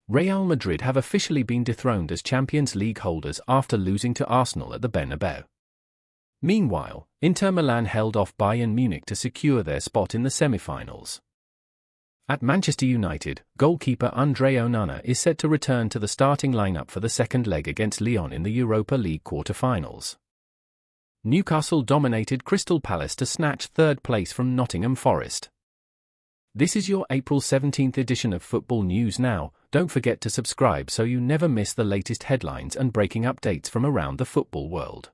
Real Madrid have officially been dethroned as Champions League holders after losing to Arsenal at the Bernabéu. Meanwhile, Inter Milan held off Bayern Munich to secure their spot in the semifinals. At Manchester United, goalkeeper André Onana is set to return to the starting lineup for the second leg against Lyon in the Europa League quarterfinals. Newcastle dominated Crystal Palace to snatch third place from Nottingham Forest. This is your April 17th edition of Football News Now. Don't forget to subscribe so you never miss the latest headlines and breaking updates from around the football world.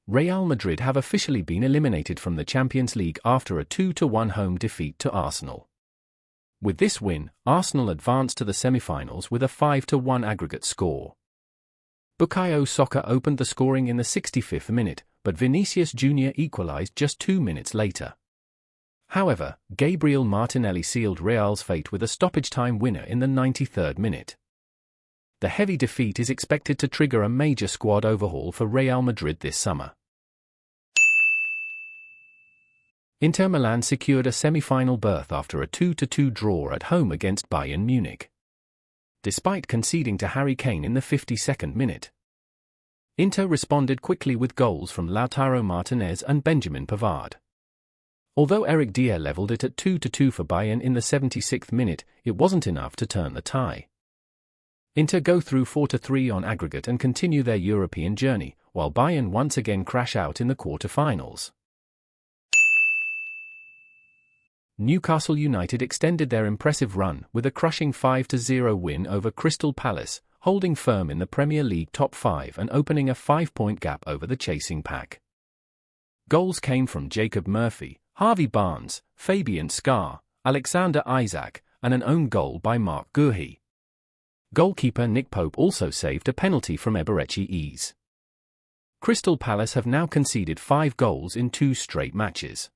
Real Madrid have officially been eliminated from the Champions League after a 2-1 home defeat to Arsenal. With this win, Arsenal advanced to the semi-finals with a 5-1 aggregate score. Bukayo Saka opened the scoring in the 65th minute, but Vinicius Jr. equalized just 2 minutes later. However, Gabriel Martinelli sealed Real's fate with a stoppage-time winner in the 93rd minute. The heavy defeat is expected to trigger a major squad overhaul for Real Madrid this summer. Inter Milan secured a semi-final berth after a 2-2 draw at home against Bayern Munich. Despite conceding to Harry Kane in the 52nd minute, Inter responded quickly with goals from Lautaro Martinez and Benjamin Pavard. Although Eric Dier leveled it at 2-2 for Bayern in the 76th minute, it wasn't enough to turn the tie. Inter go through 4-3 on aggregate and continue their European journey, while Bayern once again crash out in the quarterfinals. Newcastle United extended their impressive run with a crushing 5-0 win over Crystal Palace, holding firm in the Premier League top 5 and opening a 5-point gap over the chasing pack. Goals came from Jacob Murphy, Harvey Barnes, Fabian Schär, Alexander Isak, and an own goal by Marc Guéhi. Goalkeeper Nick Pope also saved a penalty from Eberechi Eze. Crystal Palace have now conceded 5 goals in 2 straight matches.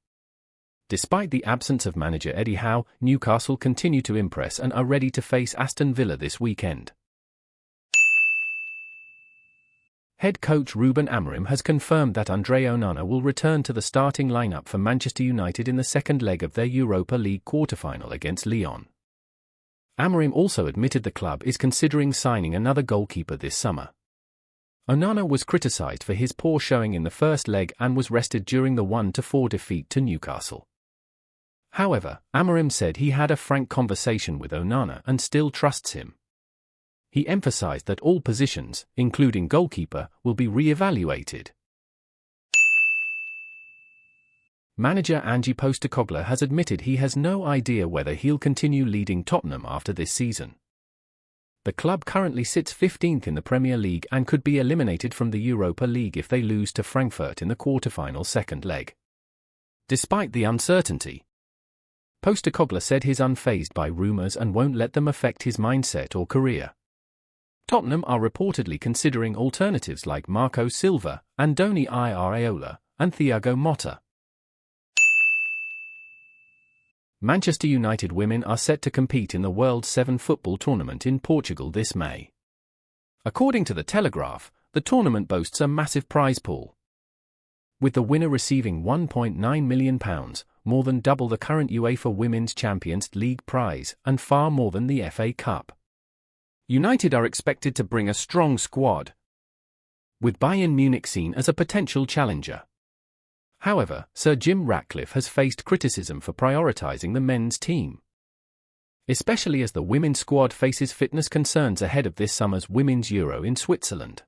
Despite the absence of manager Eddie Howe, Newcastle continue to impress and are ready to face Aston Villa this weekend. Head coach Ruben Amorim has confirmed that André Onana will return to the starting lineup for Manchester United in the second leg of their Europa League quarterfinal against Lyon. Amorim also admitted the club is considering signing another goalkeeper this summer. Onana was criticised for his poor showing in the first leg and was rested during the 1-4 defeat to Newcastle. However, Amorim said he had a frank conversation with Onana and still trusts him. He emphasized that all positions, including goalkeeper, will be re-evaluated. Manager Ange Postecoglou has admitted he has no idea whether he'll continue leading Tottenham after this season. The club currently sits 15th in the Premier League and could be eliminated from the Europa League if they lose to Frankfurt in the quarterfinal second leg. Despite the uncertainty, Postecoglou said he's unfazed by rumours and won't let them affect his mindset or career. Tottenham are reportedly considering alternatives like Marco Silva, Andoni Iraola, and Thiago Motta. Manchester United women are set to compete in the World 7 football tournament in Portugal this May. According to The Telegraph, the tournament boasts a massive prize pool, with the winner receiving £1.9 million, more than double the current UEFA Women's Champions League prize and far more than the FA Cup. United are expected to bring a strong squad, with Bayern Munich seen as a potential challenger. However, Sir Jim Ratcliffe has faced criticism for prioritising the men's team, especially as the women's squad faces fitness concerns ahead of this summer's Women's Euro in Switzerland.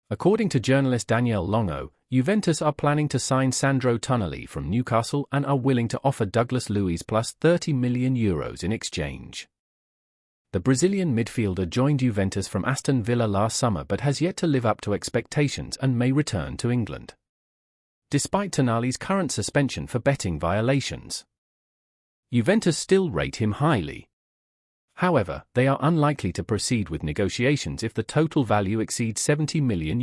According to journalist Danielle Longo, Juventus are planning to sign Sandro Tonali from Newcastle and are willing to offer Douglas Luiz plus €30 million in exchange. The Brazilian midfielder joined Juventus from Aston Villa last summer but has yet to live up to expectations and may return to England, despite Tonali's current suspension for betting violations. Juventus still rate him highly. However, they are unlikely to proceed with negotiations if the total value exceeds €70 million.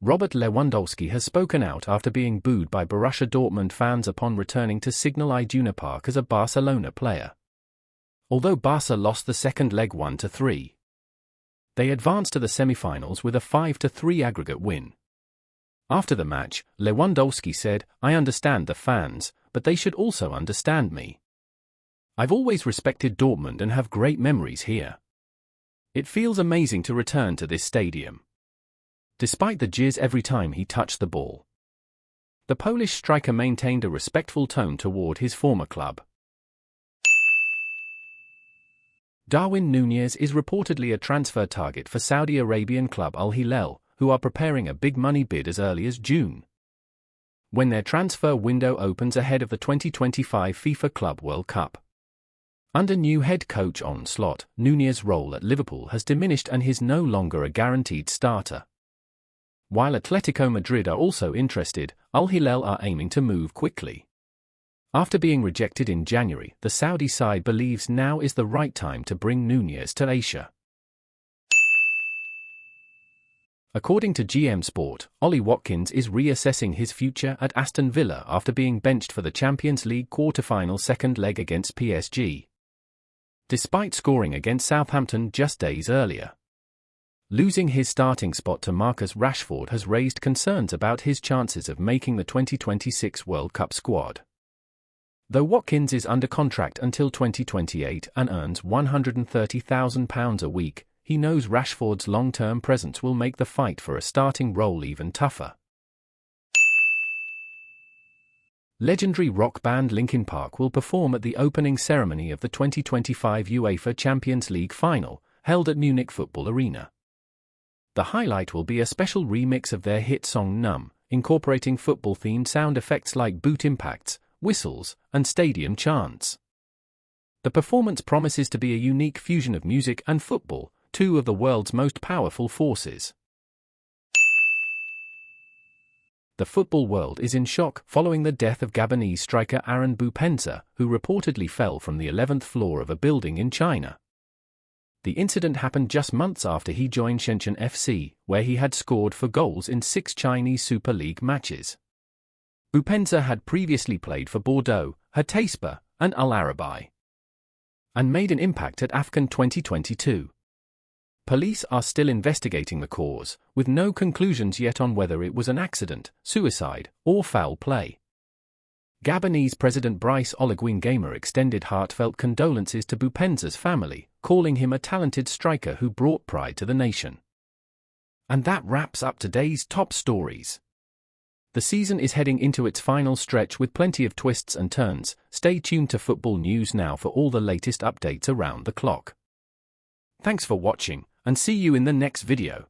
Robert Lewandowski has spoken out after being booed by Borussia Dortmund fans upon returning to Signal Iduna Park as a Barcelona player. Although Barca lost the second leg 1-3, they advanced to the semi-finals with a 5-3 aggregate win. After the match, Lewandowski said, "I understand the fans, but they should also understand me. I've always respected Dortmund and have great memories here. It feels amazing to return to this stadium." Despite the jeers every time he touched the ball, the Polish striker maintained a respectful tone toward his former club. Darwin Nunez is reportedly a transfer target for Saudi Arabian club Al-Hilal, who are preparing a big money bid as early as June, when their transfer window opens ahead of the 2025 FIFA Club World Cup. Under new head coach Onslaught, Nunez's role at Liverpool has diminished and he's no longer a guaranteed starter. While Atletico Madrid are also interested, Al-Hilal are aiming to move quickly. After being rejected in January, the Saudi side believes now is the right time to bring Nunez to Asia. According to GM Sport, Ollie Watkins is reassessing his future at Aston Villa after being benched for the Champions League quarterfinal second leg against PSG, despite scoring against Southampton just days earlier. Losing his starting spot to Marcus Rashford has raised concerns about his chances of making the 2026 World Cup squad. Though Watkins is under contract until 2028 and earns £130,000 a week, he knows Rashford's long-term presence will make the fight for a starting role even tougher. Legendary rock band Linkin Park will perform at the opening ceremony of the 2025 UEFA Champions League Final, held at Munich Football Arena. The highlight will be a special remix of their hit song Numb, incorporating football-themed sound effects like boot impacts, whistles, and stadium chants. The performance promises to be a unique fusion of music and football, two of the world's most powerful forces. The football world is in shock following the death of Gabonese striker Boupendza, who reportedly fell from the 11th floor of a building in China. The incident happened just months after he joined Shenzhen FC, where he had scored 4 goals in 6 Chinese Super League matches. Boupendza had previously played for Bordeaux, Hatayspor, and Al Arabi, and made an impact at AFCON 2022. Police are still investigating the cause, with no conclusions yet on whether it was an accident, suicide, or foul play. Gabonese President Brice Oligui Nguema extended heartfelt condolences to Boupendza's family, calling him a talented striker who brought pride to the nation. And that wraps up today's top stories. The season is heading into its final stretch with plenty of twists and turns. Stay tuned to Football News Now for all the latest updates around the clock. Thanks for watching, and see you in the next video.